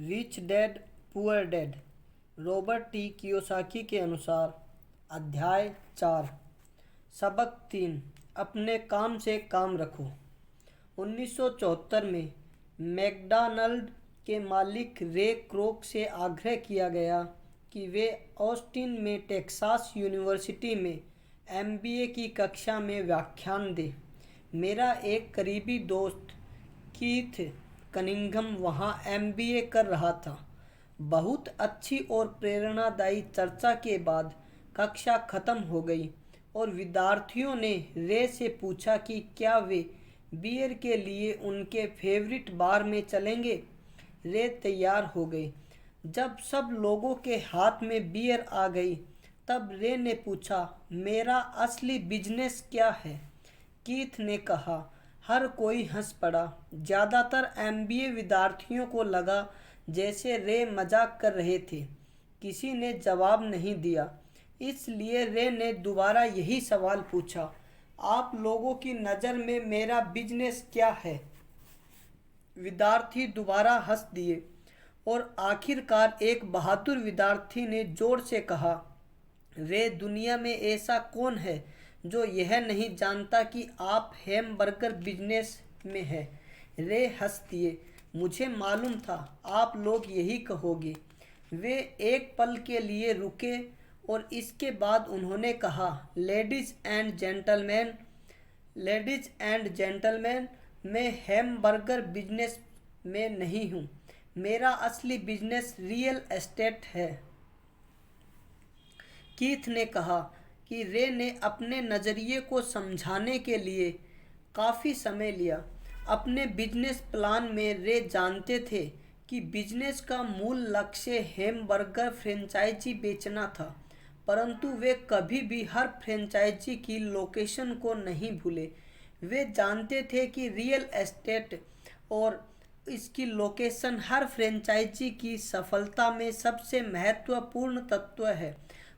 Rich dad poor dad Robert T Kiyosaki के अनुसार। अध्याय 4। सबक 3। अपने काम से काम रखो। 1974 में मैकडॉनल्ड के मालिक रे क्रोक से आग्रह किया गया कि वे ऑस्टिन में टेक्सास यूनिवर्सिटी में एमबीए की कक्षा में व्याख्यान दें। मेरा एक करीबी दोस्त कीथ कनिंघम वहाँ एमबीए कर रहा था। बहुत अच्छी और प्रेरणादायी चर्चा के बाद कक्षा खत्म हो गई और विद्यार्थियों ने रे से पूछा कि क्या वे बियर के लिए उनके फेवरेट बार में चलेंगे। रे तैयार हो गए। जब सब लोगों के हाथ में बियर आ गई तब रे ने पूछा, मेरा असली बिजनेस क्या है? कीथ ने कहा। हर कोई हंस पड़ा। ज़्यादातर एमबीए विद्यार्थियों को लगा जैसे रे मजाक कर रहे थे। किसी ने जवाब नहीं दिया। इसलिए रे ने दोबारा यही सवाल पूछा, आप लोगों की नज़र में मेरा बिजनेस क्या है? विद्यार्थी दोबारा हंस दिए और आखिरकार एक बहादुर विद्यार्थी ने जोर से कहा, रे, दुनिया में ऐसा कौन है जो यह नहीं जानता कि आप हैमबर्गर बिजनेस में हैं? रे हंस दिए। मुझे मालूम था आप लोग यही कहोगे। वे एक पल के लिए रुके और इसके बाद उन्होंने कहा, लेडीज एंड जेंटलमैन, मैं हैमबर्गर बिजनेस में नहीं हूँ। मेरा असली बिजनेस रियल एस्टेट है। कीथ ने कहा कि रे ने अपने नज़रिए को समझाने के लिए काफ़ी समय लिया। अपने बिजनेस प्लान में रे जानते थे कि बिजनेस का मूल लक्ष्य हैमबर्गर फ्रेंचाइजी बेचना था, परंतु वे कभी भी हर फ्रेंचाइजी की लोकेशन को नहीं भूले। वे जानते थे कि रियल एस्टेट और इसकी लोकेशन हर फ्रेंचाइजी की सफलता में सबसे महत्वपूर्ण तत्व है।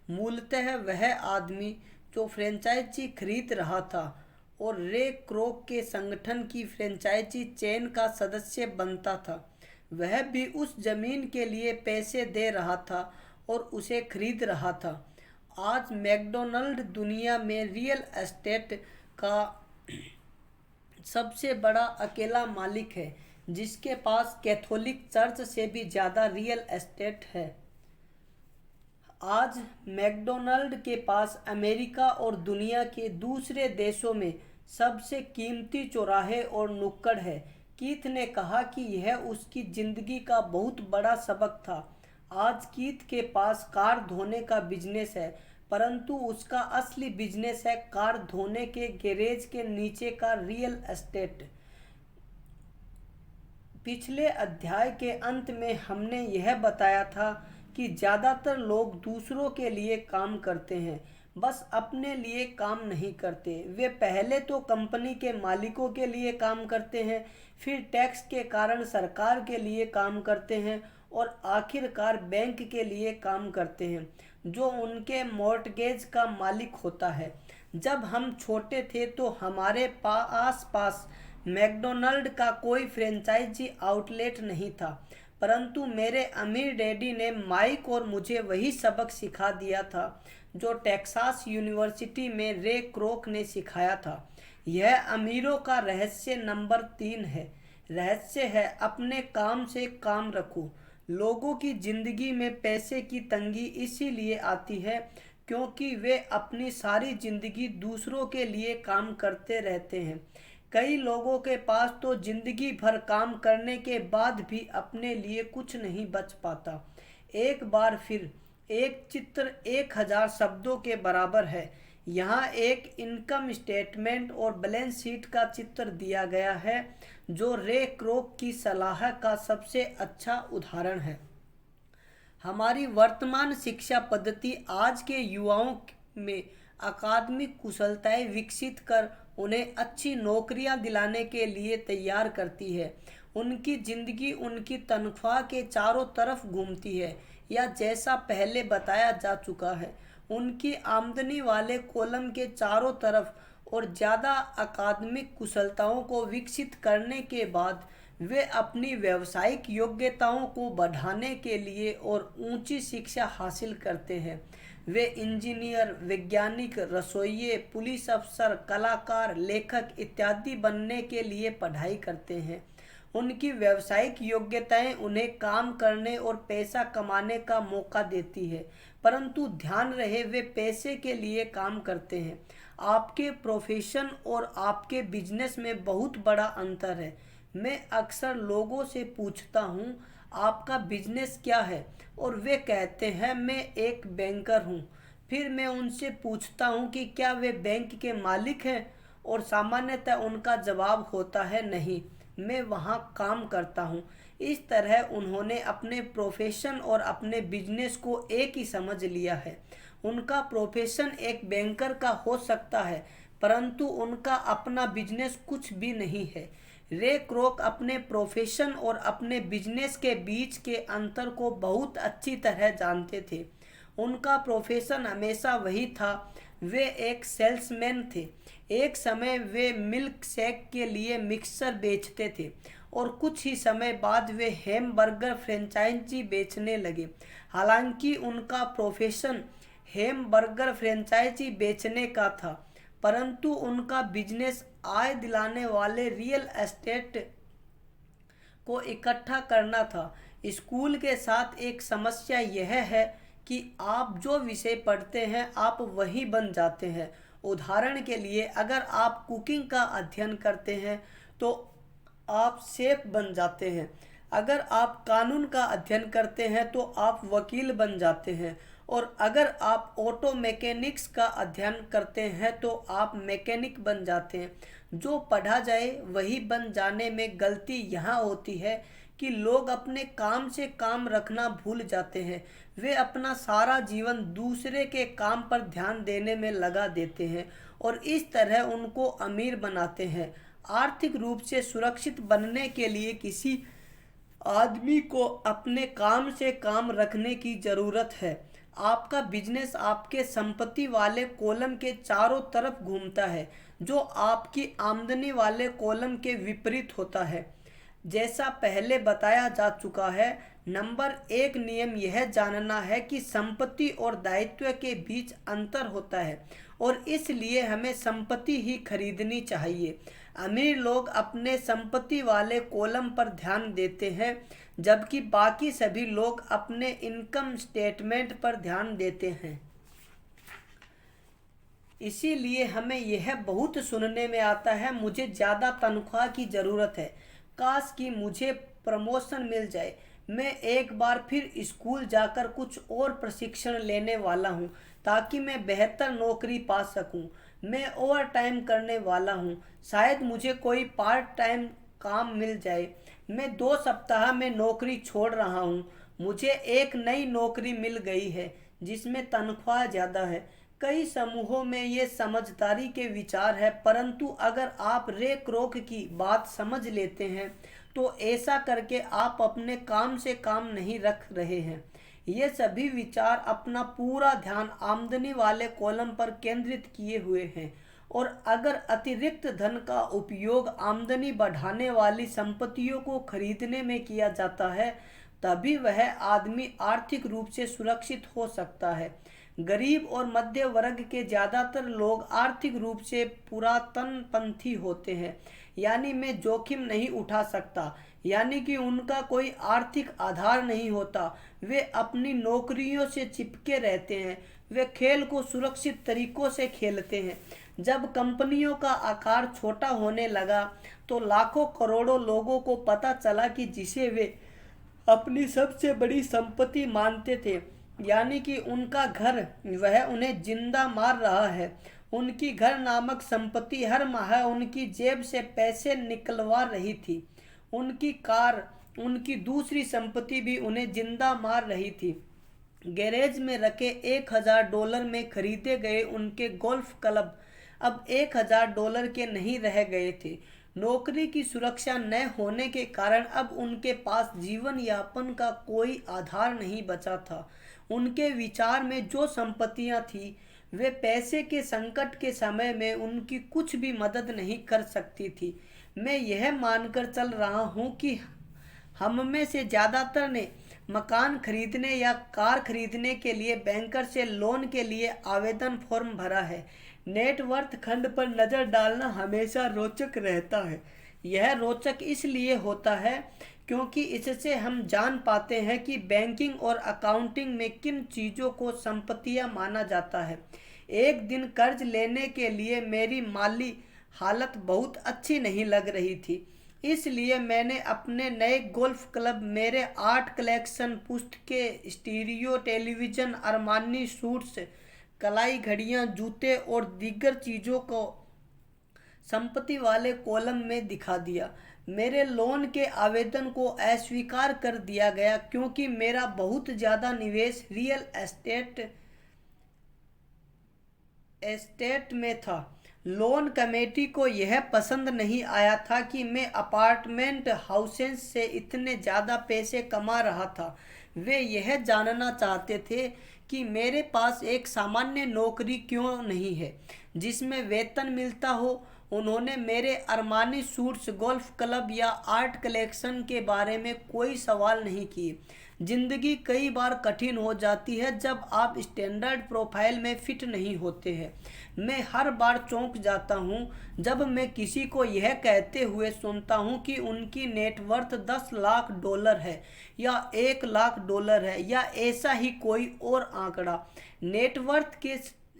मूलतः वह आदमी जो फ्रेंचाइजी खरीद रहा था और रे क्रोक के संगठन की फ्रेंचाइजी चेन का सदस्य बनता था, वह भी उस जमीन के लिए पैसे दे रहा था और उसे खरीद रहा था। आज मैकडॉनल्ड दुनिया में रियल एस्टेट का सबसे बड़ा अकेला मालिक है, जिसके पास कैथोलिक चर्च से भी ज़्यादा रियल एस्टेट है। आज मैकडॉनल्ड के पास अमेरिका और दुनिया के दूसरे देशों में सबसे कीमती चौराहे और नुक्कड़ है। कीथ ने कहा कि यह उसकी ज़िंदगी का बहुत बड़ा सबक था। आज कीथ के पास कार धोने का बिजनेस है, परंतु उसका असली बिजनेस है कार धोने के गैरेज के नीचे का रियल एस्टेट। पिछले अध्याय के अंत में हमने यह बताया था कि ज़्यादातर लोग दूसरों के लिए काम करते हैं, बस अपने लिए काम नहीं करते। वे पहले तो कंपनी के मालिकों के लिए काम करते हैं, फिर टैक्स के कारण सरकार के लिए काम करते हैं और आखिरकार बैंक के लिए काम करते हैं, जो उनके मॉर्टगेज का मालिक होता है। जब हम छोटे थे तो हमारे आस पास मैकडॉनल्ड का कोई फ्रेंचाइजी आउटलेट नहीं था, परंतु मेरे अमीर डैडी ने माइक और मुझे वही सबक सिखा दिया था जो टेक्सास यूनिवर्सिटी में रे क्रोक ने सिखाया था। यह अमीरों का रहस्य नंबर 3 है। रहस्य है, अपने काम से काम रखो। लोगों की जिंदगी में पैसे की तंगी इसीलिए आती है क्योंकि वे अपनी सारी जिंदगी दूसरों के लिए काम करते रहते हैं। कई लोगों के पास तो जिंदगी भर काम करने के बाद भी अपने लिए कुछ नहीं बच पाता। एक बार फिर, एक चित्र 1000 शब्दों के बराबर है। यहाँ एक इनकम स्टेटमेंट और बैलेंस शीट का चित्र दिया गया है जो रे क्रोक की सलाह का सबसे अच्छा उदाहरण है। हमारी वर्तमान शिक्षा पद्धति आज के युवाओं में अकादमिक कुशलताएं विकसित कर उन्हें अच्छी नौकरियां दिलाने के लिए तैयार करती है। उनकी ज़िंदगी उनकी तनख्वाह के चारों तरफ घूमती है, या जैसा पहले बताया जा चुका है, उनकी आमदनी वाले कॉलम के चारों तरफ। और ज़्यादा अकादमिक कुशलताओं को विकसित करने के बाद वे अपनी व्यावसायिक योग्यताओं को बढ़ाने के लिए और ऊंची शिक्षा हासिल करते हैं। वे इंजीनियर, वैज्ञानिक, रसोइये, पुलिस अफसर, कलाकार, लेखक इत्यादि बनने के लिए पढ़ाई करते हैं। उनकी व्यावसायिक योग्यताएं उन्हें काम करने और पैसा कमाने का मौका देती है, परंतु ध्यान रहे वे पैसे के लिए काम करते हैं। आपके प्रोफेशन और आपके बिजनेस में बहुत बड़ा अंतर है। मैं अक्सर लोगों से पूछता हूँ, आपका बिजनेस क्या है, और वे कहते हैं मैं एक बैंकर हूँ। फिर मैं उनसे पूछता हूँ कि क्या वे बैंक के मालिक हैं, और सामान्यतः उनका जवाब होता है नहीं, मैं वहाँ काम करता हूँ। इस तरह उन्होंने अपने प्रोफेशन और अपने बिजनेस को एक ही समझ लिया है। उनका प्रोफेशन एक बैंकर का हो सकता है, परंतु उनका अपना बिजनेस कुछ भी नहीं है। रे क्रोक अपने प्रोफेशन और अपने बिजनेस के बीच के अंतर को बहुत अच्छी तरह जानते थे। उनका प्रोफेशन हमेशा वही था, वे एक सेल्समैन थे। एक समय वे मिल्क शेक के लिए मिक्सर बेचते थे और कुछ ही समय बाद वे हैमबर्गर फ्रेंचाइजी बेचने लगे। हालांकि उनका प्रोफेशन हैमबर्गर फ्रेंचाइजी बेचने का था, परंतु उनका बिजनेस आय दिलाने वाले रियल एस्टेट को इकट्ठा करना था। स्कूल के साथ एक समस्या यह है कि आप जो विषय पढ़ते हैं आप वही बन जाते हैं। उदाहरण के लिए, अगर आप कुकिंग का अध्ययन करते हैं तो आप शेफ बन जाते हैं। अगर आप कानून का अध्ययन करते हैं तो आप वकील बन जाते हैं, और अगर आप ऑटो मैकेनिक्स का अध्ययन करते हैं तो आप मैकेनिक बन जाते हैं। जो पढ़ा जाए वही बन जाने में गलती यहाँ होती है कि लोग अपने काम से काम रखना भूल जाते हैं। वे अपना सारा जीवन दूसरे के काम पर ध्यान देने में लगा देते हैं और इस तरह उनको अमीर बनाते हैं। आर्थिक रूप से सुरक्षित बनने के लिए किसी आदमी को अपने काम से काम रखने की ज़रूरत है। आपका बिजनेस आपके संपत्ति वाले कॉलम के चारों तरफ घूमता है, जो आपकी आमदनी वाले कॉलम के विपरीत होता है। जैसा पहले बताया जा चुका है, नंबर 1 नियम यह जानना है कि संपत्ति और दायित्व के बीच अंतर होता है और इसलिए हमें संपत्ति ही खरीदनी चाहिए। अमीर लोग अपने संपत्ति वाले कॉलम पर ध्यान देते हैं, जबकि बाकी सभी लोग अपने इनकम स्टेटमेंट पर ध्यान देते हैं। इसीलिए हमें यह बहुत सुनने में आता है, मुझे ज़्यादा तनख्वाह की ज़रूरत है, काश कि मुझे प्रमोशन मिल जाए। मैं एक बार फिर स्कूल जाकर कुछ और प्रशिक्षण लेने वाला हूँ ताकि मैं बेहतर नौकरी पा सकूँ। मैं ओवर टाइम करने वाला हूँ, शायद मुझे कोई पार्ट टाइम काम मिल जाए। मैं 2 सप्ताह में नौकरी छोड़ रहा हूँ। मुझे एक नई नौकरी मिल गई है जिसमें तनख्वाह ज़्यादा है। कई समूहों में ये समझदारी के विचार है, परंतु अगर आप रे क्रोक की बात समझ लेते हैं तो ऐसा करके आप अपने काम से काम नहीं रख रहे हैं। ये सभी विचार अपना पूरा ध्यान आमदनी वाले कॉलम पर केंद्रित किए हुए हैं, और अगर अतिरिक्त धन का उपयोग आमदनी बढ़ाने वाली संपत्तियों को खरीदने में किया जाता है, तभी वह आदमी आर्थिक रूप से सुरक्षित हो सकता है। गरीब और मध्य वर्ग के ज़्यादातर लोग आर्थिक रूप से पुरातनपंथी होते हैं, यानी मैं जोखिम नहीं उठा सकता, यानी कि उनका कोई आर्थिक आधार नहीं होता। वे अपनी नौकरियों से चिपके रहते हैं। वे खेल को सुरक्षित तरीकों से खेलते हैं। जब कंपनियों का आकार छोटा होने लगा तो लाखों करोड़ों लोगों को पता चला कि जिसे वे अपनी सबसे बड़ी संपत्ति मानते थे, यानी कि उनका घर, वह उन्हें जिंदा मार रहा है। उनकी घर नामक संपत्ति हर माह उनकी जेब से पैसे निकलवा रही थी। उनकी कार, उनकी दूसरी संपत्ति भी उन्हें जिंदा मार रही थी। गैरेज में रखे $1000 में खरीदे गए उनके गोल्फ क्लब अब $1000 के नहीं रह गए थे। नौकरी की सुरक्षा न होने के कारण अब उनके पास जीवन यापन का कोई आधार नहीं बचा था। उनके विचार में जो संपत्तियां थी वे पैसे के संकट के समय में उनकी कुछ भी मदद नहीं कर सकती थी। मैं यह मानकर चल रहा हूँ कि हम में से ज़्यादातर ने मकान खरीदने या कार खरीदने के लिए बैंकर से लोन के लिए आवेदन फॉर्म भरा है। नेटवर्थ खंड पर नज़र डालना हमेशा रोचक रहता है। यह रोचक इसलिए होता है क्योंकि इससे हम जान पाते हैं कि बैंकिंग और अकाउंटिंग में किन चीज़ों को संपत्तियां माना जाता है। एक दिन कर्ज लेने के लिए मेरी माली हालत बहुत अच्छी नहीं लग रही थी, इसलिए मैंने अपने नए गोल्फ क्लब, मेरे आर्ट कलेक्शन, पुस्तकें, स्टीरियो टेलीविज़न, अरमानी सूट्स, कलाई घड़ियां, जूते और दीगर चीज़ों को संपत्ति वाले कॉलम में दिखा दिया। मेरे लोन के आवेदन को अस्वीकार कर दिया गया क्योंकि मेरा बहुत ज़्यादा निवेश रियल एस्टेट में था। लोन कमेटी को यह पसंद नहीं आया था कि मैं अपार्टमेंट हाउसेस से इतने ज़्यादा पैसे कमा रहा था। वे यह जानना चाहते थे कि मेरे पास एक सामान्य नौकरी क्यों नहीं है जिसमें वेतन मिलता हो। उन्होंने मेरे अरमानी सूट्स, गोल्फ क्लब या आर्ट कलेक्शन के बारे में कोई सवाल नहीं किए। जिंदगी कई बार कठिन हो जाती है जब आप स्टैंडर्ड प्रोफाइल में फिट नहीं होते हैं। मैं हर बार चौंक जाता हूँ जब मैं किसी को यह कहते हुए सुनता हूँ कि उनकी नेटवर्थ $10 लाख है या $1 लाख है या ऐसा ही कोई और आंकड़ा। नेटवर्थ के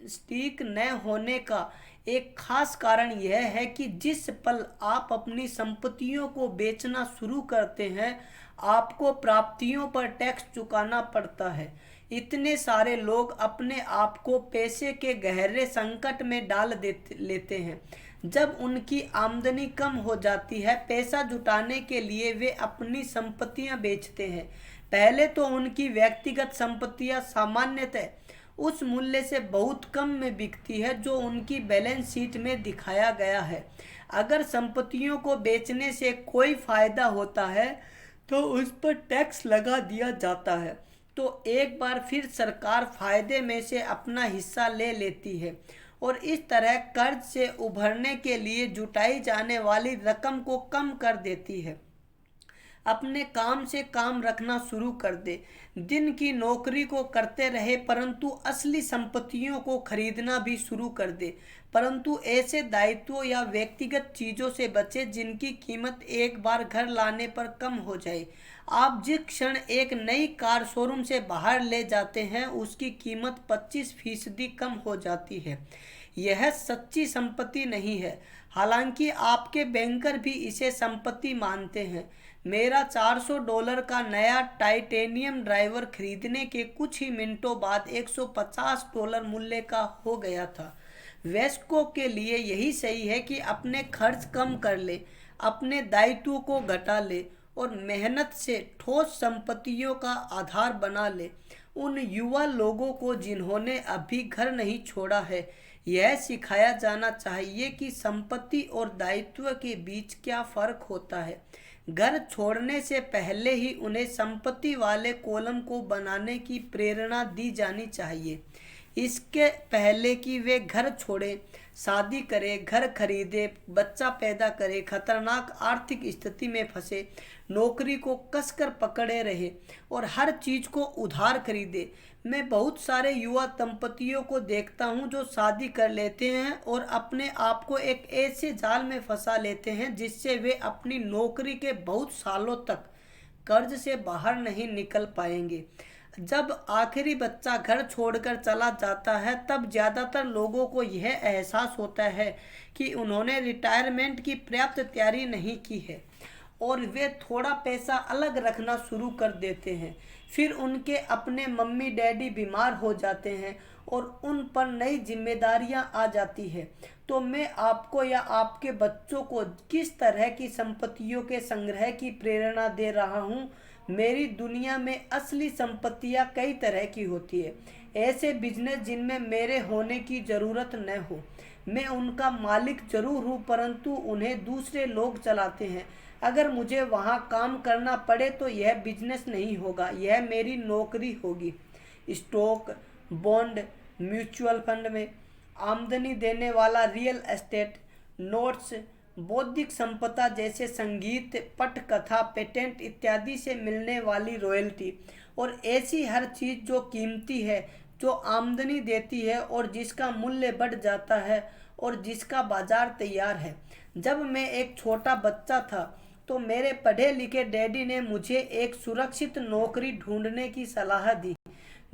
स्टीक न होने का एक खास कारण यह है कि जिस पल आप अपनी संपत्तियों को बेचना शुरू करते हैं, आपको प्राप्तियों पर टैक्स चुकाना पड़ता है। इतने सारे लोग अपने आप को पैसे के गहरे संकट में डाल लेते हैं। जब उनकी आमदनी कम हो जाती है, पैसा जुटाने के लिए वे अपनी संपत्तियां बेचते हैं। पहले तो उनकी व्यक्तिगत संपत्तियां सामान्यतः उस मूल्य से बहुत कम में बिकती है जो उनकी बैलेंस शीट में दिखाया गया है। अगर संपत्तियों को बेचने से कोई फायदा होता है तो उस पर टैक्स लगा दिया जाता है, तो एक बार फिर सरकार फायदे में से अपना हिस्सा ले लेती है और इस तरह कर्ज से उभरने के लिए जुटाई जाने वाली रकम को कम कर देती है। अपने काम से काम रखना शुरू कर दे, दिन की नौकरी को करते रहे परंतु असली संपत्तियों को खरीदना भी शुरू कर दे, परंतु ऐसे दायित्वों या व्यक्तिगत चीज़ों से बचे जिनकी कीमत एक बार घर लाने पर कम हो जाए। आप जिस क्षण एक नई कार शोरूम से बाहर ले जाते हैं उसकी कीमत 25% कम हो जाती है। यह सच्ची संपत्ति नहीं है, हालांकि आपके बैंकर भी इसे संपत्ति मानते हैं। मेरा $400 का नया टाइटेनियम ड्राइवर खरीदने के कुछ ही मिनटों बाद $150 मूल्य का हो गया था। वयस्कों के लिए यही सही है कि अपने खर्च कम कर ले, अपने दायित्वों को घटा ले और मेहनत से ठोस संपत्तियों का आधार बना ले। उन युवा लोगों को जिन्होंने अभी घर नहीं छोड़ा है, यह सिखाया जाना चाहिए कि संपत्ति और दायित्व के बीच क्या फर्क होता है। घर छोड़ने से पहले ही उन्हें संपत्ति वाले कॉलम को बनाने की प्रेरणा दी जानी चाहिए। इसके पहले कि वे घर छोड़े, शादी करे, घर खरीदे, बच्चा पैदा करे, खतरनाक आर्थिक स्थिति में फंसे, नौकरी को कसकर पकड़े रहे और हर चीज़ को उधार खरीदे। मैं बहुत सारे युवा दंपतियों को देखता हूं जो शादी कर लेते हैं और अपने आप को एक ऐसे जाल में फंसा लेते हैं जिससे वे अपनी नौकरी के बहुत सालों तक कर्ज से बाहर नहीं निकल पाएंगे। जब आखिरी बच्चा घर छोड़कर चला जाता है तब ज़्यादातर लोगों को यह एहसास होता है कि उन्होंने रिटायरमेंट की पर्याप्त तैयारी नहीं की है और वे थोड़ा पैसा अलग रखना शुरू कर देते हैं। फिर उनके अपने मम्मी डैडी बीमार हो जाते हैं और उन पर नई जिम्मेदारियां आ जाती है। तो मैं आपको या आपके बच्चों को किस तरह की संपत्तियों के संग्रह की प्रेरणा दे रहा हूँ। मेरी दुनिया में असली संपत्तियां कई तरह की होती है, ऐसे बिजनेस जिनमें मेरे होने की ज़रूरत न हो। मैं उनका मालिक जरूर हूँ परंतु उन्हें दूसरे लोग चलाते हैं। अगर मुझे वहाँ काम करना पड़े तो यह बिजनेस नहीं होगा, यह मेरी नौकरी होगी। स्टॉक, बॉन्ड, म्यूचुअल फंड में आमदनी देने वाला रियल एस्टेट, नोट्स, बौद्धिक संपदा जैसे संगीत, पटकथा, पेटेंट इत्यादि से मिलने वाली रॉयल्टी और ऐसी हर चीज़ जो कीमती है, जो आमदनी देती है और जिसका मूल्य बढ़ जाता है और जिसका बाजार तैयार है। जब मैं एक छोटा बच्चा था तो मेरे पढ़े लिखे डैडी ने मुझे एक सुरक्षित नौकरी ढूंढने की सलाह दी।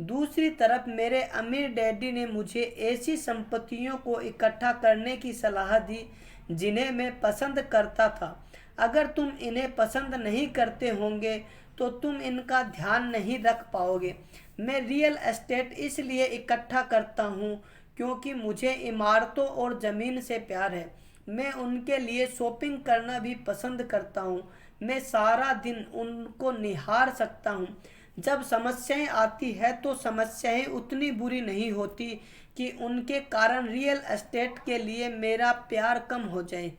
दूसरी तरफ मेरे अमीर डैडी ने मुझे ऐसी संपत्तियों को इकट्ठा करने की सलाह दी जिन्हें मैं पसंद करता था। अगर तुम इन्हें पसंद नहीं करते होंगे तो तुम इनका ध्यान नहीं रख पाओगे। मैं रियल एस्टेट इसलिए इकट्ठा करता हूँ क्योंकि मुझे इमारतों और ज़मीन से प्यार है। मैं उनके लिए शॉपिंग करना भी पसंद करता हूँ। मैं सारा दिन उनको निहार सकता हूँ। जब समस्याएं आती है तो समस्याएं उतनी बुरी नहीं होती कि उनके कारण रियल एस्टेट के लिए मेरा प्यार कम हो जाए।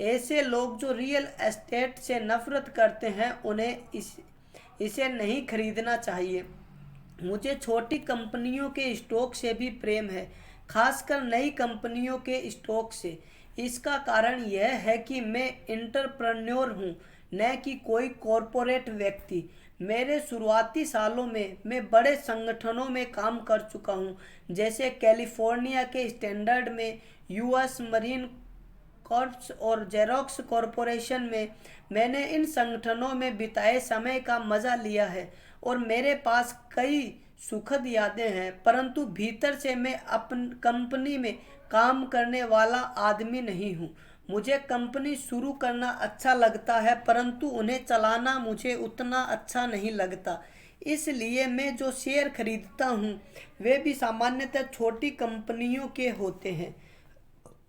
ऐसे लोग जो रियल एस्टेट से नफरत करते हैं उन्हें इसे नहीं खरीदना चाहिए। मुझे छोटी कंपनियों के स्टॉक से भी प्रेम है, खासकर नई कंपनियों के स्टॉक से। इसका कारण यह है कि मैं इंटरप्रेन्योर हूँ, न कि कोई कॉरपोरेट व्यक्ति। मेरे शुरुआती सालों में मैं बड़े संगठनों में काम कर चुका हूँ, जैसे कैलिफोर्निया के स्टैंडर्ड में, यूएस मरीन कॉर्प्स और जेरोक्स कॉरपोरेशन में। मैंने इन संगठनों में बिताए समय का मज़ा लिया है और मेरे पास कई सुखद यादें हैं, परंतु भीतर से मैं अपन कंपनी में काम करने वाला आदमी नहीं हूँ। मुझे कंपनी शुरू करना अच्छा लगता है, परंतु उन्हें चलाना मुझे उतना अच्छा नहीं लगता। इसलिए मैं जो शेयर खरीदता हूँ वे भी सामान्यतः छोटी कंपनियों के होते हैं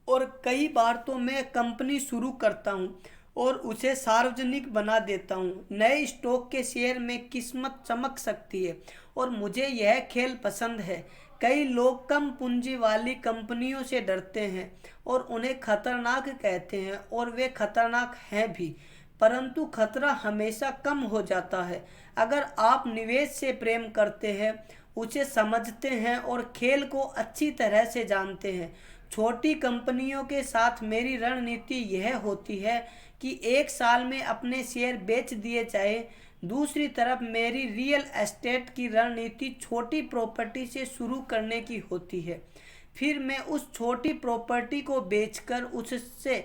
और कई बार तो मैं कंपनी शुरू करता हूँ और उसे सार्वजनिक बना देता हूँ। नए स्टॉक के शेयर में किस्मत चमक सकती है और मुझे यह खेल पसंद है। कई लोग कम पूंजी वाली कंपनियों से डरते हैं और उन्हें खतरनाक कहते हैं और वे खतरनाक हैं भी, परंतु खतरा हमेशा कम हो जाता है अगर आप निवेश से प्रेम करते हैं, उसे समझते हैं और खेल को अच्छी तरह से जानते हैं। छोटी कंपनियों के साथ मेरी रणनीति यह होती है कि एक साल में अपने शेयर बेच दिए जाए। दूसरी तरफ मेरी रियल एस्टेट की रणनीति छोटी प्रॉपर्टी से शुरू करने की होती है। फिर मैं उस छोटी प्रॉपर्टी को बेचकर उससे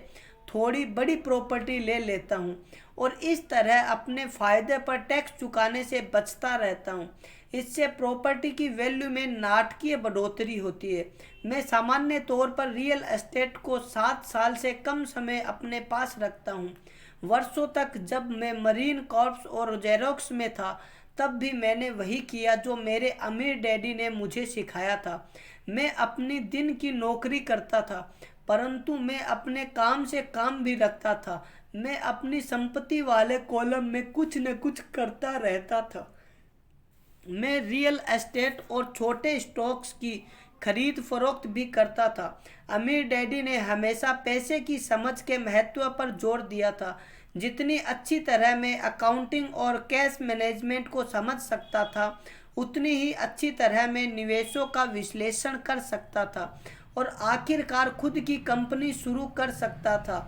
थोड़ी बड़ी प्रॉपर्टी ले लेता हूँ और इस तरह अपने फ़ायदे पर टैक्स चुकाने से बचता रहता हूँ। इससे प्रॉपर्टी की वैल्यू में नाटकीय बढ़ोतरी होती है। मैं सामान्य तौर पर रियल एस्टेट को 7 साल से कम समय अपने पास रखता हूँ। वर्षों तक जब मैं मरीन कॉर्प्स और जेरोक्स में था तब भी मैंने वही किया जो मेरे अमीर डैडी ने मुझे सिखाया था। मैं अपनी दिन की नौकरी करता था, परंतु मैं अपने काम से काम भी रखता था। मैं अपनी संपत्ति वाले कॉलम में कुछ न कुछ करता रहता था। मैं रियल एस्टेट और छोटे स्टॉक्स की खरीद फरोख्त भी करता था। अमीर डैडी ने हमेशा पैसे की समझ के महत्व पर जोर दिया था। जितनी अच्छी तरह मैं अकाउंटिंग और कैश मैनेजमेंट को समझ सकता था, उतनी ही अच्छी तरह मैं निवेशों का विश्लेषण कर सकता था और आखिरकार खुद की कंपनी शुरू कर सकता था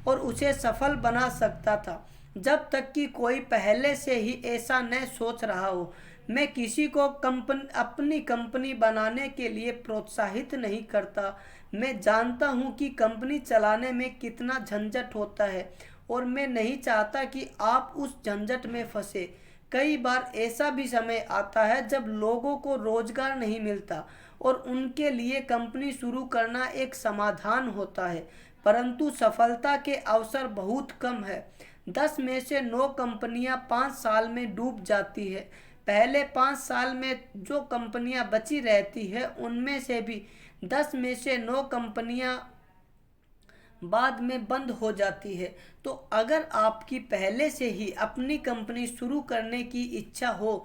और उसे सफल बना सकता था। जब तक कि कोई पहले से ही ऐसा न सोच रहा हो, मैं किसी को अपनी कंपनी बनाने के लिए प्रोत्साहित नहीं करता। मैं जानता हूँ कि कंपनी चलाने में कितना झंझट होता है और मैं नहीं चाहता कि आप उस झंझट में फंसे। कई बार ऐसा भी समय आता है जब लोगों को रोजगार नहीं मिलता और उनके लिए कंपनी शुरू करना एक समाधान होता है, परंतु सफलता के अवसर बहुत कम है। 10 में से 9 कंपनियां 5 साल में डूब जाती है। पहले 5 साल में जो कंपनियां बची रहती है उनमें से भी 10 में से 9 कंपनियां बाद में बंद हो जाती है। तो अगर आपकी पहले से ही अपनी कंपनी शुरू करने की इच्छा हो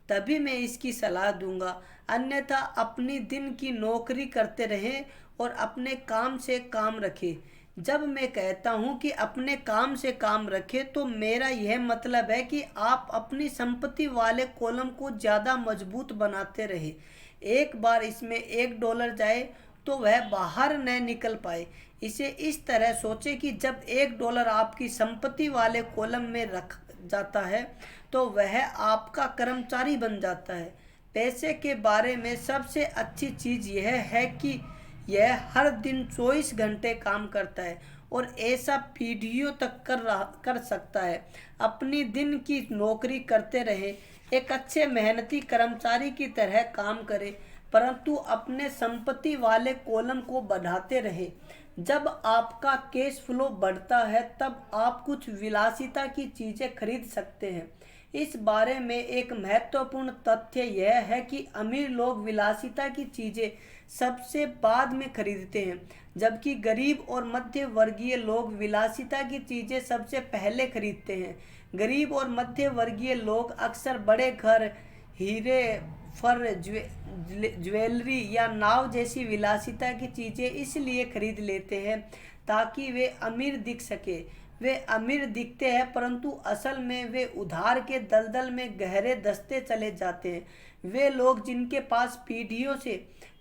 तभी मैं इसकी सलाह दूंगा, अन्यथा अपनी दिन की नौकरी करते रहें और अपने काम से काम रखें। जब मैं कहता हूँ कि अपने काम से काम रखें तो मेरा यह मतलब है कि आप अपनी संपत्ति वाले कॉलम को ज़्यादा मजबूत बनाते रहे। एक बार इसमें $1 जाए तो वह बाहर न निकल पाए। इसे इस तरह सोचें कि जब $1 आपकी संपत्ति वाले कॉलम में रख जाता है तो वह आपका कर्मचारी बन जाता है। पैसे के बारे में सबसे अच्छी चीज़ यह है कि यह हर दिन 24 घंटे काम करता है और ऐसा पीढ़ियों तक कर सकता है। अपनी दिन की नौकरी करते रहे, एक अच्छे मेहनती कर्मचारी की तरह काम करें, परंतु अपने संपत्ति वाले कॉलम को बढ़ाते रहे। जब आपका कैश फ्लो बढ़ता है तब आप कुछ विलासिता की चीज़ें खरीद सकते हैं। इस बारे में एक महत्वपूर्ण तथ्य यह है कि अमीर लोग विलासिता की चीज़ें सबसे बाद में खरीदते हैं, जबकि गरीब और मध्य वर्गीय लोग विलासिता की चीज़ें सबसे पहले खरीदते हैं। गरीब और मध्य वर्गीय लोग अक्सर बड़े घर, हीरे, फर, ज्वेलरी या नाव जैसी विलासिता की चीज़ें इसलिए खरीद लेते हैं ताकि वे अमीर दिख सके। वे अमीर दिखते हैं परंतु असल में वे उधार के दलदल में गहरे दस्ते चले जाते हैं। वे लोग जिनके पास पीढ़ियों से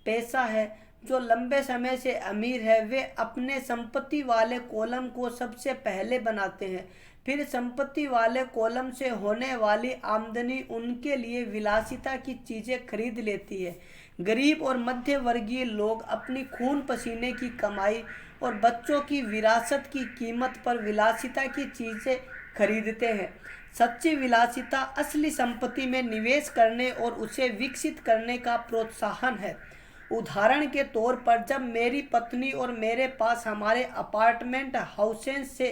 पैसा है, जो लंबे समय से अमीर है, वे अपने संपत्ति वाले कॉलम को सबसे पहले बनाते हैं। फिर संपत्ति वाले कॉलम से होने वाली आमदनी उनके लिए विलासिता की चीज़ें खरीद लेती है। गरीब और मध्य वर्गीय लोग अपनी खून पसीने की कमाई और बच्चों की विरासत की कीमत पर विलासिता की चीज़ें खरीदते हैं। सच्ची विलासिता असली संपत्ति में निवेश करने और उसे विकसित करने का प्रोत्साहन है। उदाहरण के तौर पर, जब मेरी पत्नी और मेरे पास हमारे अपार्टमेंट हाउसेस से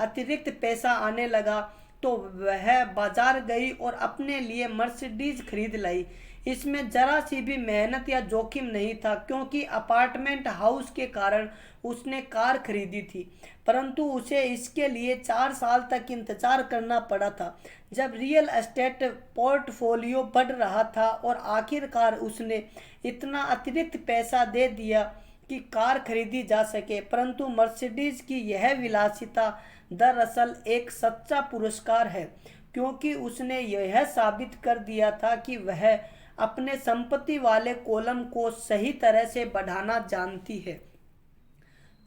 अतिरिक्त पैसा आने लगा तो वह बाजार गई और अपने लिए मर्सिडीज खरीद लाई। इसमें जरा सी भी मेहनत या जोखिम नहीं था क्योंकि अपार्टमेंट हाउस के कारण उसने कार खरीदी थी, परंतु उसे इसके लिए 4 साल तक इंतजार करना पड़ा था जब रियल एस्टेट पोर्टफोलियो बढ़ रहा था और आखिरकार उसने इतना अतिरिक्त पैसा दे दिया कि कार खरीदी जा सके। परंतु मर्सिडीज की यह विलासिता दरअसल एक सच्चा पुरस्कार है क्योंकि उसने यह साबित कर दिया था कि वह अपने संपत्ति वाले कॉलम को सही तरह से बढ़ाना जानती है।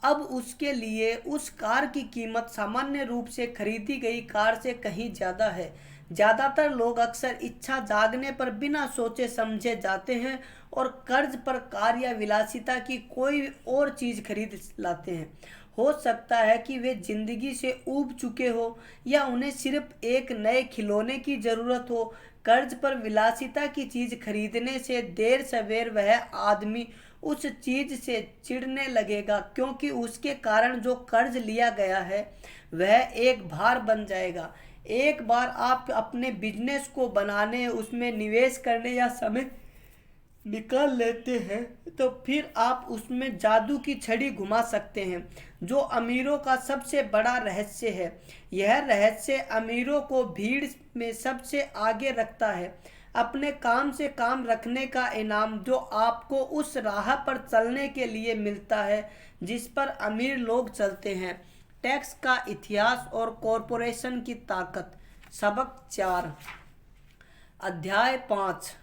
अब उसके लिए उस कार की कीमत सामान्य रूप से खरीदी गई कार से कहीं ज़्यादा है। ज़्यादातर लोग अक्सर इच्छा जागने पर बिना सोचे समझे जाते हैं और कर्ज पर कार या विलासिता की कोई और चीज़ खरीद लाते हैं। हो सकता है कि वे जिंदगी से ऊब चुके हो या उन्हें सिर्फ एक नए खिलौने की ज़रूरत हो। कर्ज पर विलासिता की चीज़ खरीदने से देर सवेर वह आदमी उस चीज़ से चिढ़ने लगेगा क्योंकि उसके कारण जो कर्ज लिया गया है वह एक भार बन जाएगा। एक बार आप अपने बिजनेस को बनाने, उसमें निवेश करने या समय निकाल लेते हैं तो फिर आप उसमें जादू की छड़ी घुमा सकते हैं, जो अमीरों का सबसे बड़ा रहस्य है। यह रहस्य अमीरों को भीड़ में सबसे आगे रखता है। अपने काम से काम रखने का इनाम जो आपको उस राह पर चलने के लिए मिलता है जिस पर अमीर लोग चलते हैं। टैक्स का इतिहास और कॉरपोरेशन की ताकत। सबक 4, अध्याय 5।